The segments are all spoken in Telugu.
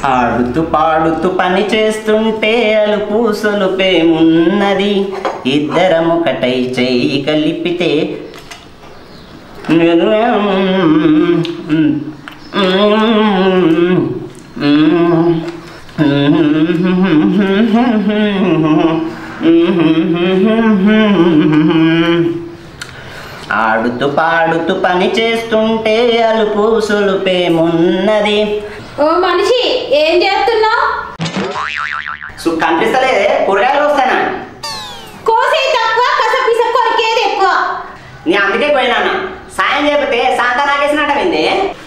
ఆడుతూ పాడుతూ పని చేస్తుంటే అలుపు సొలుపేమున్నది, ఇద్దరం ఒకటై చెయ్యి కలిపితే ఆడుతూ పాడుతూ పని చేస్తుంటే అలుపు సొలుపేమున్నది. ఓ మనిషి ఏం చేస్తున్నావు? కనిపిస్తలేదే, కూరగాయలు వస్తానా? కోసే తక్కువ కసపిస కొరికేది ఎక్కువ. నీ అందుకే పోయినా సాయం చేయకపోతే శాంతా నాకేసినట్టయింది.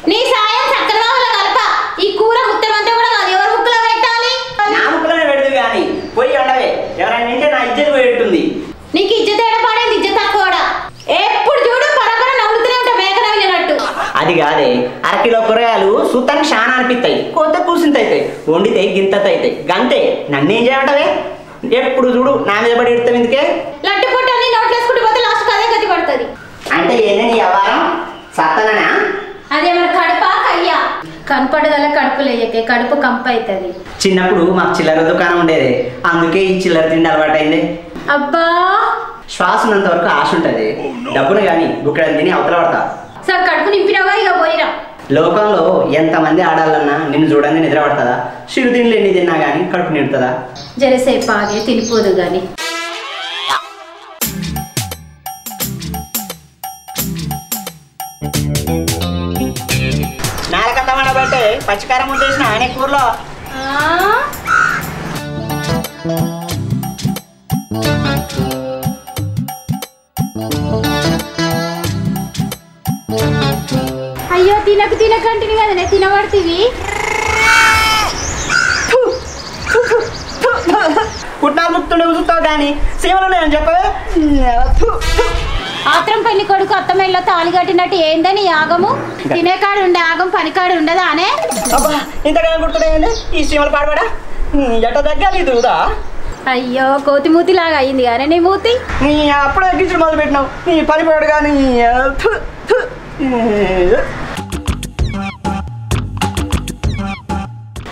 నీ సాయం చక్కగా కలప. ఈ కూర ముత్తమంతా కూడా కాదు, ఎవరు ముక్కలో పెట్టాలి? నా ముక్కలోనే పెడదు కానీ పోయి ఉండవే. ఎవరైనా వింటే నా ఇజ్జత్ పోయేట్టుంది. నీకు ఇజ్జత్ ఏడపాడేది, ఇజ్జత్ తక్కువ. ఎప్పుడు చూడు పరపర నవ్వుతూనే ఉంటా మేక నవ్వినట్టు. అది కాదే, అరకిలో కూరగాయలు సూతానికి చాలా అనిపిస్తాయి, కొత్త కూసింత అవుతాయి, వండితే గింతత అవుతాయి, గంతే. నన్నేం చేయమంటావే? ఎప్పుడు చూడు నా మీద పడి ఎడతావు ఎందుకే? లడ్డు పొట్టని నోట్లు వేసుకుంటూ పోతే లాస్ట్ అదే గతి పడుతుంది. అంటే ఏంది నీ వ్యవహారం? సత్తనా? అదే మరి కడుపా కయ్యా? కనపడగల కడుపు లేయకే, కడుపు కంప అవుతుంది. చిన్నప్పుడు మాకు చిల్లర దుకాణం ఉండేది, అందుకే ఈ చిల్లర తిండి అలవాటైంది. అబ్బా, శ్వాస ఉన్నంత వరకు ఆశ ఉంటుంది, డబ్బును కానీ బుక్కడ తిని అవతల పడతా. సార్ కడుపు నింపినవా? ఇక పోయిరా. లోకంలో ఎంతమంది ఆడాలన్నా నిన్ను చూడండి నిద్ర పడుతుందా? చిరుతిండ్లు ఎన్ని తిన్నా కానీ కడుపు నిండుతుందా? జరసేపు ఆగే తినిపోదు గాని. నాలుగంతమండ బట్టే పచ్చికారం ఉంటేసిన అనే కూరలో అయ్యో తినకు తినకంటిని కదా నేను తినబడుతుంది. పుట్నాలు ముక్తుండే చూస్తావు కానీ సీమలు ఉన్నాయని చెప్పవే. ఆత్రం పెళ్లి కొడుకు అత్తమేళ్ళ తాళి కట్టినట్టు ఏందని యాగము? తినేకాడు ఉండే ఆగం పనికాడు ఉండదా అనే? అబ్బా ఇంతగా గుర్తున్నాయండి ఈ సీమలు పాడబడా ఎట్ట తగ్గాలి ఇదిదా? అయ్యో కోతి మూతి లాగా అయింది కానీ నీ మూతి. నీ అప్పుడే ఎక్కించడం మొదలు పెట్టినావు, నీ పనిపోయాడు కానీ.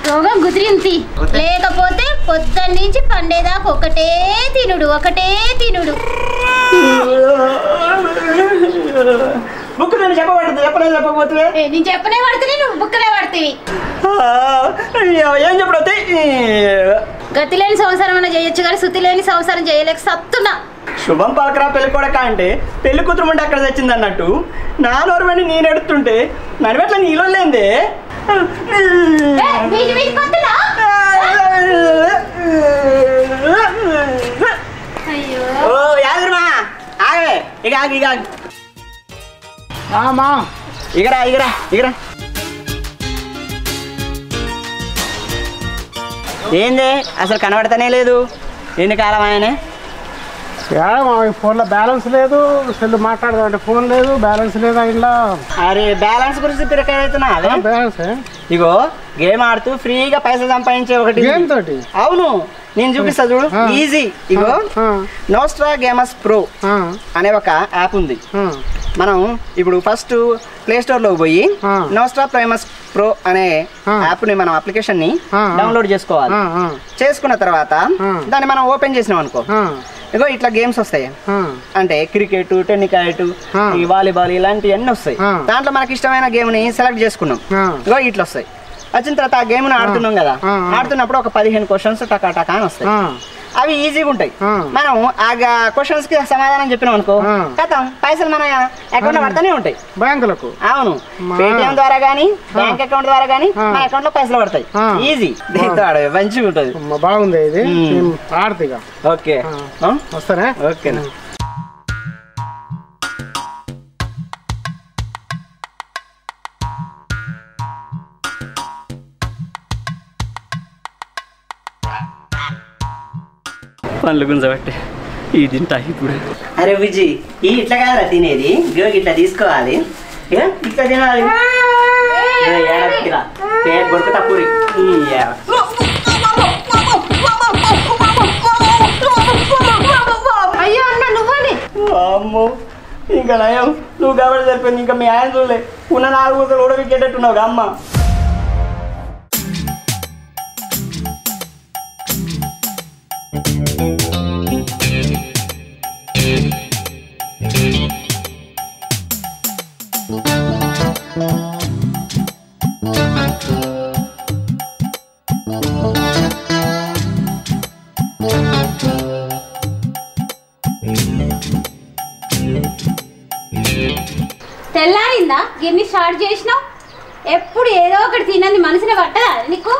రోగం గుదిరింది, లేకపోతే పొద్దున్న నుంచి పండేదాకా ఒకటే తినుడు ఒకటే తినుడు. బుక్ నేను చెప్పబడుతుంది, చెప్పలేదు చెప్పకపోతే నేను చెప్పనే పడుతుంది, నువ్వు బుక్కనే పడుతుంది. ఏం చెప్పడవుతాయి? గతి లేని సంవత్సరం అన్న చేయొచ్చు కానీ శుద్ధి లేని సంవత్సరం చేయలేక సత్తున్నా. శుభం పలకరా పెళ్లి కొడక అంటే పెళ్లి కూతురు ఉంటే అక్కడ తెచ్చింది అన్నట్టు నా నోరుమని నేను ఎడుతుంటే నడివెట్ల నీలో లేదే. ఓ యాదరుమా ఆగవే, ఇక ఆగి ఇక ఇగరా ఇగరా ఇగరా. ఏంది అసలు కనబడతానే లేదు, ఎన్ని కాలం ఆయనే? ఫోన్లో బ్యాలెన్స్ లేదు, సెల్ మాట్లాడదాం అంటే ఫోన్ లేదు, బ్యాలెన్స్ లేదు ఇంట్లో. అరే బ్యాలెన్స్ గురించి ప్రిపేర్ అవుతున్నా. అదే బ్యాలెన్స్ ఇగో గేమ్ ఆడుతూ ఫ్రీగా పైసలు సంపాదించే ఒకటి గేమ్ తోటి. అవును నేను చూపిస్తా చూడు, ఈజీ. ఇగో నోస్ట్రా గేమర్స్ ప్రో అనే ఒక యాప్ ఉంది. మనం ఇప్పుడు ఫస్ట్ ప్లే స్టోర్ లోకి పోయి నోస్ట్రా ప్రైమస్ ప్రో అనే యాప్ ని మనం అప్లికేషన్ ని డౌన్లోడ్ చేసుకోవాలి. చేసుకున్న తర్వాత దాన్ని మనం ఓపెన్ చేసినాం అనుకో, ఇగో ఇట్లా గేమ్స్ వస్తాయి. అంటే క్రికెట్, టెన్నికాయట్, ఈ వాలీబాల్ ఇలాంటివన్నీ వస్తాయి. దాంట్లో మనకి ఇష్టమైన గేమ్ ని సెలెక్ట్ చేసుకున్నాం, ఇగో ఇట్లా వస్తాయి. వచ్చిన తర్వాత ఆ గేమ్ ను ఆడుతున్నాం కదా, ఆడుతున్నప్పుడు ఒక 15 క్వశ్చన్స్ టకా టకా అని వస్తాయి. అవి ఈజీగా ఉంటాయి. మనం ఆ క్వశ్చన్స్ కి సమాధానం చెప్పినాం అనుకో, కథం పైసలు మన అకౌంట్ లో పడతానే ఉంటాయి బ్యాంకులకు. అవును, పేటిఎం ద్వారా గానీ బ్యాంక్ అకౌంట్ ద్వారా గానీ మన అకౌంట్ లో పైసలు పడతాయి. ఈజీ, దీంతో మంచిగా ఉంటుంది. బాగుంది ఇది, ఆడతాయిగా. ఓకే వస్తారా? ఓకేనా. పండ్లు గుంజబట్టే ఈ తింటా ఇప్పుడు. అరే విజి ఈ ఇట్లా కాదురా తినేది, ఇట్లా తీసుకోవాలి, ఇట్లా తినాలి. కొడుకుతా పూరి. అయ్యో అన్న నువ్వని. అమ్మో ఇంకా నయం, నువ్వు కాబట్టి సరిపోయింది. ఇంకా మీ ఆయన చూడలే, ఉన్న 4 కూడా వికెట్టేట్టున్నావు అమ్మ. తెల్లారిందా గిన్ని స్టార్ట్ చేసినావు? ఎప్పుడు ఏదో ఒకటి తినంది మనసునే పట్టదా నీకు?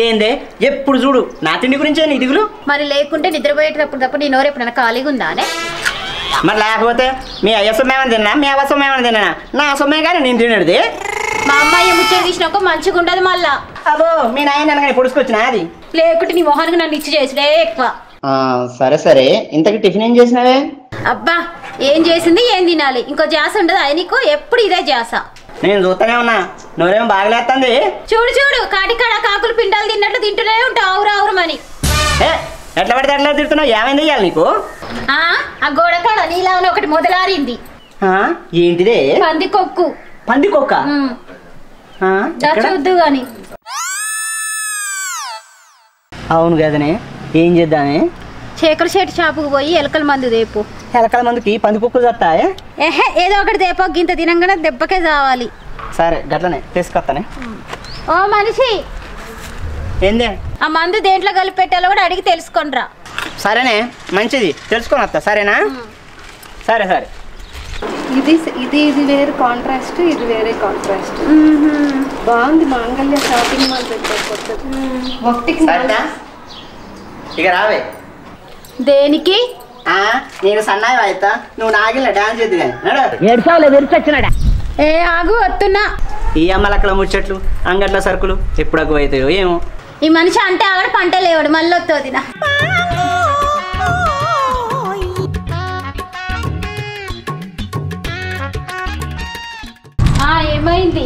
ఏందే ఎప్పుడు చూడు నా తిండి గురించే నీ దిగులు? మరి లేకుంటే నిద్రపోయేటప్పుడు తప్ప నీ నోరు ఎప్పుడైనా ఖాళీగా ఉందా అనే? మరి లేకపోతే మీ అయ్య సొమ్మేమని తిన్నా, మీ అవ్వ సొమ్మేమని తిన్నా? నా సొమ్మే కానీ నేను తినడుది. మా అమ్మాయి ముచ్చట తీసినాక మంచిగా ఉండదు మళ్ళా. అబ్బో మీ నాయన అనగానే పొడుచుకొచ్చినా అది? లేకుంటే నీ మొహానికి నన్ను ఇచ్చి చేసుడే ఎక్కువ. సరే సరే, ఇంతకి టిఫిన్ ఏం చేసినావే? అబ్బా ఏం చేసింది ఏం తినాలి, ఇంకో జాస ఉండదు అది నీకు? ఎప్పుడు ఇదే జాస. నేను చూస్తూనే ఉన్నా, నోరేమో బాగలేస్తుంది. చూడు చూడు కాటికాడ కాకులు పిండాలు తిన్నట్లు తింటూనే ఉంటావు ఆవురు ఆవురమని. ఎట్లా పడితే అట్లా తిడుతున్నావు? ఏమైంది ఇయ్యాలి నీకు? ఆ గోడకాడ నీలా ఒకటి మొదలారింది. ఏంటిదే? పందికొక్కు. పందికొక్క? చూద్దు గాని. అవును కదనే, ఏం చేద్దామే? శేఖర్ షెట్టి షాపుకు పోయి ఎలకల మందు దేపు. ఎలకల మందుకి పందికొక్కులు వస్తాయే? ఏదో ఒకటి దేపో, గింత తినంగానే దెబ్బకే చావాలి. సరే గట్లనే తీసుకొస్తానే. ఓ మనిషి, ఏందే? ఆ మందు దేంట్లో కలిపి పెట్టాలో కూడా అడిగి తెలుసుకొనిరా. సరేనే, మంచిది, తెలుసుకొని వస్తా. సరేనా? సరే సరే. ఇది ఇది ఇది వేరే కాంట్రాస్ట్, ఇది వేరే కాంట్రాస్ట్. బాగుంది. మాంగళ్య షాపింగ్ మాల్ పెట్టారు కొత్తది. ఒకటికి ఇక రావే. దేనికి? నేను సన్నాయి వాయితా, నువ్వు నాగిన డాన్స్ చేద్దు కానీ. ఏ ఆగు వస్తున్నా. ఈ అమ్మలక్కడ ముచ్చట్లు, అంగట్ల సరుకులు ఎప్పుడు అవుతాయో ఏమో. ఈ మనిషి అంటే ఆవిడ పంట లేవాడు మళ్ళీ వస్తుంది. ఏమైంది?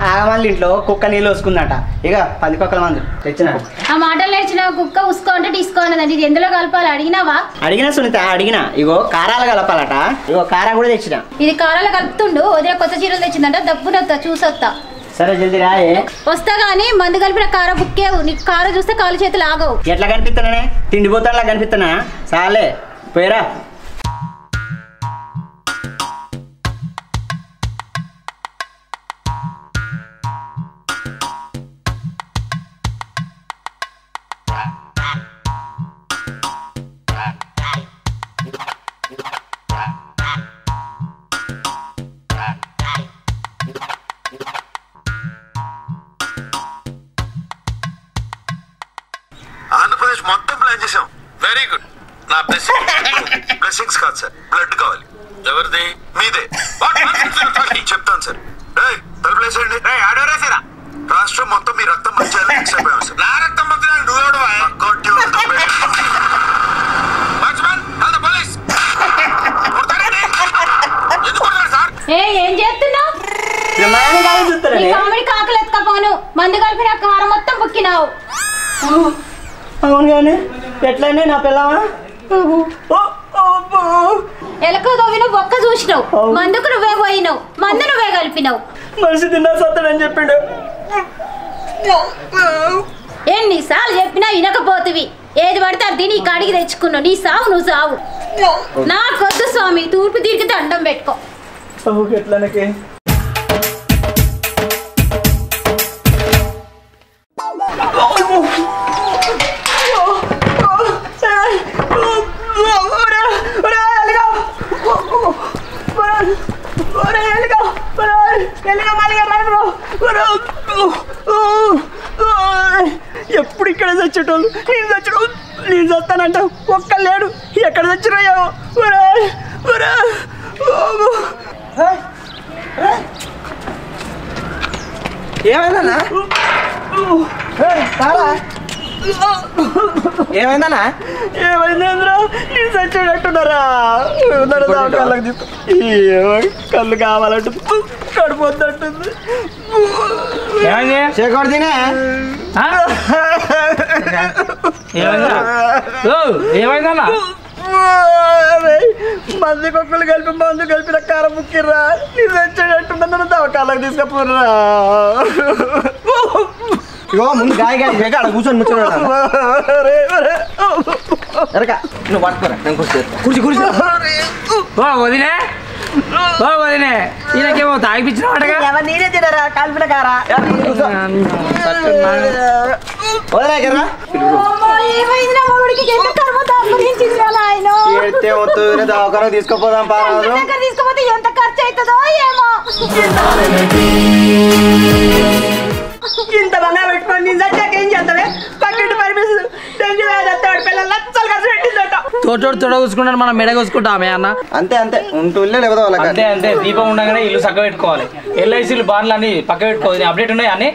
ఆగమల్లి ఇంట్లో కుక్క నీళ్ళు వసుకుందట, ఇక 10 కుక్కల మందు తెచ్చినాడు. ఆ మాటలు నేర్చిన కుక్క ఉసుకో అంటే డిస్కో అన్నదండి. ఇది ఎందులో కలపాలి అడిగినావా? అడిగినా సునీత, అడిగినా. ఇగో కారాలు కలపాలట, ఇగో కారా కూడా తెచ్చిన. ఇది కారాలు కలుపుతుండు. వదిలే కొత్త చీరలు తెచ్చిందంట, దబ్బునొత్తా చూసొత్తా. సరే జల్దీ రాయే. వస్తా గానీ మందు కలిపిన కార బుక్కేవు. నీకు కార చూస్తే కాలు చేతులు ఆగవు. ఎట్లా కనిపిస్తున్నానే? తిండిపోతాడులా కనిపిస్తున్నా? చాలే పోయిరా. ఆంధ్రప్రదేశ్ మొత్తం ప్లాన్ చేసాం. Very good. నా బ్లెస్సింగ్స్ కాదు సార్, బ్లడ్ కావాలి. ఎవరిది? మీదే. చెప్తాను సార్. తలుపులేసండి. ఆడవరేసారా? రాష్ట్రం మొత్తం మీ రక్తం మంచాలని ఫిక్స్ అయిపోయాం సార్. నా రక్తం మంచాలని నువ్వెవడు? ఏం చేస్తున్నావు? కామెడీ కాకలు ఎత్తుకపోను. మందు కలిపిన కార మొత్తం బుక్కినావు. అవును కానీ ఎట్లయినా నా పిల్లవా? ఎలక దోవిన బొక్క చూసినావు. మందుకు నువ్వే పోయినావు, మందు నువ్వే కలిపినావు. మనిషి తిన్నా సత్తాడని చెప్పిండు. ఎన్నిసార్లు చెప్పినా వినకపోతివి. ఏది పడితే అది నీ కాడికి తెచ్చుకున్నావు. నీ సావు నువ్వు సావు. నాకొద్దు స్వామి, తూర్పు తిరిగి దండం పెట్టుకో. ఎట్లనకే ఎప్పుడు ఇక్కడ చచ్చేటోళ్ళు, నేను చస్తానంట ఒక్క లేడు. ఎక్కడ చచ్చినాయో. ఏమైందన్నా? ఏమైందన్నా? ఏమైందేంద్రా? నేను చచ్చేటట్టున్నారా? కళ్ళకి తీసు, కళ్ళు కావాలంటుంది, కడుపు వద్దంటుంది. శేఖర్ తినే ఏమైందన్నా? మంది కుక్కలు కలిపి మందు కలిపిన కారం ముక్కిర్రా. నేను చచ్చేటట్టున్నా, నన్ను దవకాళ్ళకి తీసుకపోర్రా. ఇగో ముందు గాయ గాయ అక్కడ కూర్చొని ముచ్చట నువ్వు పట్టుకోరా నేను కూర్చో కూర్చో వదిలే వదిలే ఈయనకేమో తాగిపించిన ఎవరు నేనే తినరా కాల్పిన కారా దవాఖాన తీసుకోపోదాం తీసుకుపోతే ఎంత ఖర్చు అవుతుందో ఏమో. ఇంత బాగా పెట్టుకొని నిజాక ఏం చేస్తావే పక్కన పరిమిస్తుంది లక్షలు ఖర్చు పెట్టిందట తోటోడు తొడ కూసుకుంటాను మనం మెడ కూసుకుంటామే అన్న. అంతే అంతే ఉంటుండే లేకపోతే వాళ్ళకి అంతే అంతే దీపం ఉండగానే ఇల్లు చక్క పెట్టుకోవాలి. ఎల్ఐసీలు బాండ్లు అన్ని పక్క పెట్టుకోవాలి. అప్డేట్ ఉన్నాయి అన్ని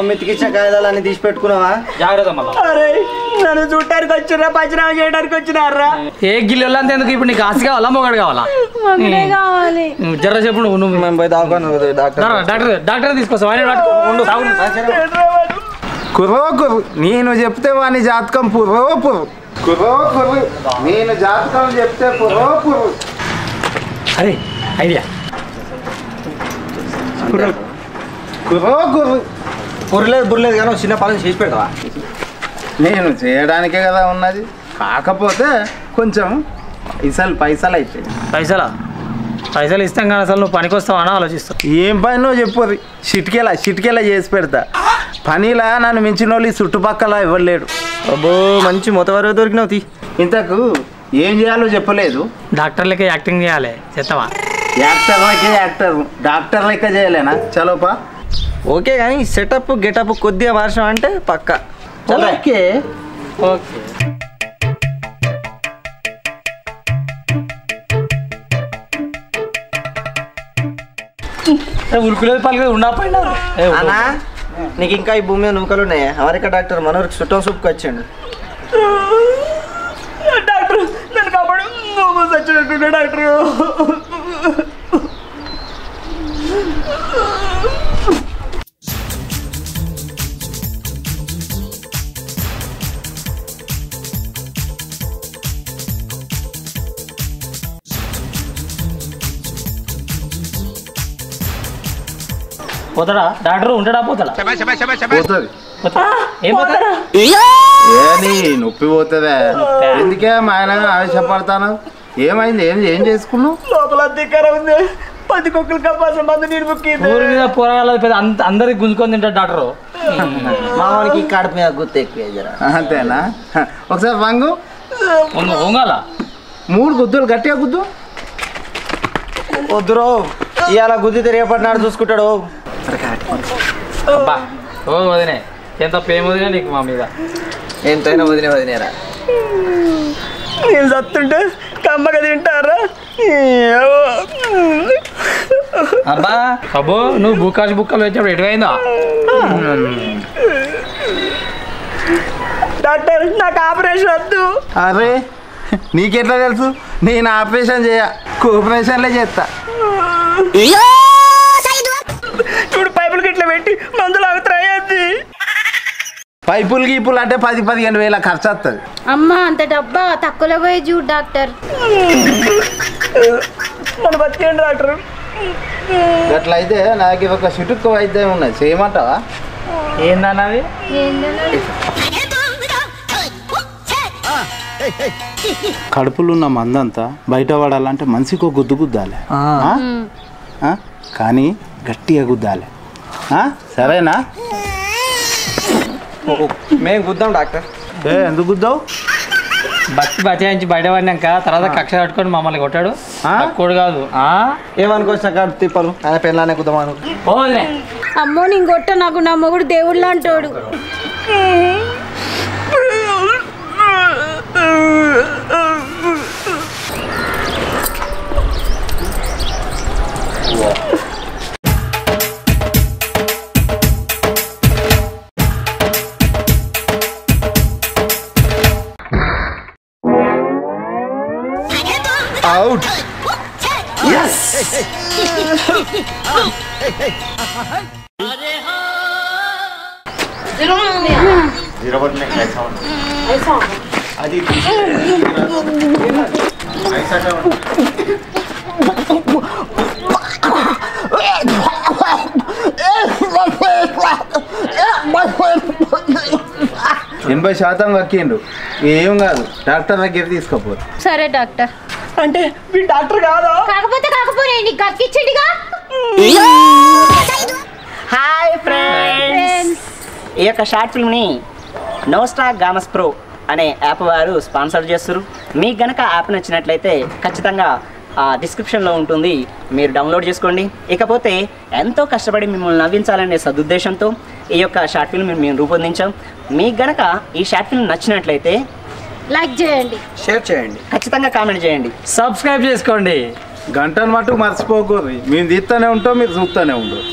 మెతికిచ్చిన కాగితాలన్నీ తీసి పెట్టుకున్నావా? జాగ్రత్త మళ్ళీ. నన్ను చూడటానికి వచ్చినా పంచనామా చేయడానికి వచ్చినారా? ఏ గిల్లు అంత ఎందుకు? ఇప్పుడు నీకు ఆస్తి కావాలా మొగడు కావాలా? జర్ర చెప్పు నువ్వు. మేము పోయి డాక్టర్ తీసుకొస్తావు. కుర్రో కుర్రు నేను చెప్తే వాని జాతకం పుర్రో పుర్రు కుర్రో కుర్రు నేను జాతకం చెప్తే పుర్రో పుర్రు. అరే ఐడియా కుర్రో కుర్రు బుర్రలేదు బుర్రలేదు కానీ చిన్న పనులు చేసి పెడతావా? నేను చేయడానికే కదా ఉన్నది. కాకపోతే కొంచెం పైసలు అయితే పైసలు ఇస్తాం కానీ అసలు నువ్వు పనికి వస్తావు అని ఆలోచిస్తావు. ఏం పని నువ్వు చెప్పు. చిటికెలా చేసి పెడతా. పనిలా నన్ను మించిన వాళ్ళు ఈ చుట్టుపక్కల ఇవ్వలేడు. అబ్బో మంచి మొత్తవరకు దొరికినావు. ఇంతకు ఏం చేయాలో చెప్పలేదు. డాక్టర్ లెక్క యాక్టింగ్ చేయాలి చేస్తావా? యాక్టర్ డాక్టర్ లెక్క చేయలేనా? చలోపా ఓకే కానీ సెటప్ గెటప్ కొద్దిగా వర్షం అంటే పక్క ఓకే ఓకే. ఉరుకులేదు పలుకులేదు ఉండకపోయినా అన్నా నీకు ఇంకా ఈ భూమి మీద నూకలు ఉన్నాయి. అమెరికా డాక్టర్ మనోరికి చుట్టం సూపుకి వచ్చాడు. డాక్టర్ నన్ను కాపాడు చచ్చినట్టు డాక్టర్. పోతాడా డాక్టర్? ఉంటాడా పోతాడా? పోతుంది. ఏం పోతాడా? ఏది నొప్పి పోతుందా? ఎందుకే మా ఆయన ఆవేశపడతాను? ఏమైంది? ఏం చేసుకున్నావు? లోపల అధికారం ఉంది. 10 కుక్కలు కప్పాల్సిన మందు నీరు ముక్కింది. ఊరి మీద పోరాడాలి పెద్ద అందరికి గుంజుకొని తింటాడు డాక్టర్. మామూలుకి కడుపు మీద గుర్తు ఎక్కువ జరా. అంతేనా? ఒకసారి వంగు. వంగాల 3 గుద్దులు గట్టిగా గుద్దు. వద్దురో ఇవాళ గుద్ది రేపటి నాడు చూసుకుంటాడు. అబ్బా ఓ వదినే ఎంత ప్రేమ వదినా నీకు మా మీద. ఎంతైనా వదిలేరా. నేను చస్తుంటే కమ్మగా తింటారా? అబ్బా అబ్బో నువ్వు బుక్కలు వచ్చినప్పుడు ఎటువైందా? డాక్టర్ నాకు ఆపరేషన్ వద్దు. అరే నీకెట్లా తెలుసు? నేను ఆపరేషన్ కోఆపరేషన్లే చేస్తా. చూడు పైపులు గిట్ల పెట్టి మందులు అవుతాయి. పైపులు గీపులు అంటే 10-15 వేల ఖర్చు వస్తుంది. అమ్మా అంత డబ్బా తక్కువలో పోయి చూడు డాక్టర్. నన్ను బతికేయండి డాక్టర్. అట్లయితే నాకు ఒక చిటుక్కు వైద్యం ఉన్నది, చేయమంటావా? ఏందన్నది? కడుపులో ఉన్న మందంతా బయట పడాలంటే మనిషికి ఒక గుద్దు గుద్దాలి. కానీ గట్టిగా గుద్దాలి. సరేనా? మేము గుద్దాం డాక్టర్. ఎందుకు గుద్దావు? బతి బచాయించి బయట పడినాక తర్వాత కక్ష కట్టుకొని మమ్మల్ని కొట్టాడు. కొడు కాదు ఏమనుకోవచ్చు కాదు తిప్పలు ఆయన పెళ్ళానే కుదమాను. అమ్మో నేను కొట్ట నాకు నా మొగుడు దేవుళ్ళు అంటాడు. Out. Yes. 80% కక్కిండు. ఏం కాదు, డాక్టర్ దగ్గర తీసుకోపోదు. సరే డాక్టర్. అంటే వీడు డాక్టర్ కాదా? కాకపోతే నీకు కక్కిచ్చిండిగా. హాయ్ ఫ్రెండ్స్, ఈ యొక్క షార్ట్ ఫిల్మ్ని నోస్ట్రా గామస్ ప్రో అనే యాప్ వారు స్పాన్సర్ చేస్తారు. మీకు గనక యాప్ నచ్చినట్లయితే ఖచ్చితంగా డిస్క్రిప్షన్లో ఉంటుంది, మీరు డౌన్లోడ్ చేసుకోండి. ఇకపోతే ఎంతో కష్టపడి మిమ్మల్ని నవ్వించాలనే సదుద్దేశంతో ఈ యొక్క షార్ట్ ఫిల్మ్ మేము రూపొందించాం. మీకు గనక ఈ షార్ట్ ఫిల్మ్ నచ్చినట్లయితే లైక్ చేయండి, షేర్ చేయండి, ఖచ్చితంగా కామెంట్ చేయండి, సబ్స్క్రైబ్ చేసుకోండి. గంటను మటుకు మర్చిపోకూడదు. మేము తీస్తూనే ఉంటాం, మీరు చూస్తూనే ఉండరు.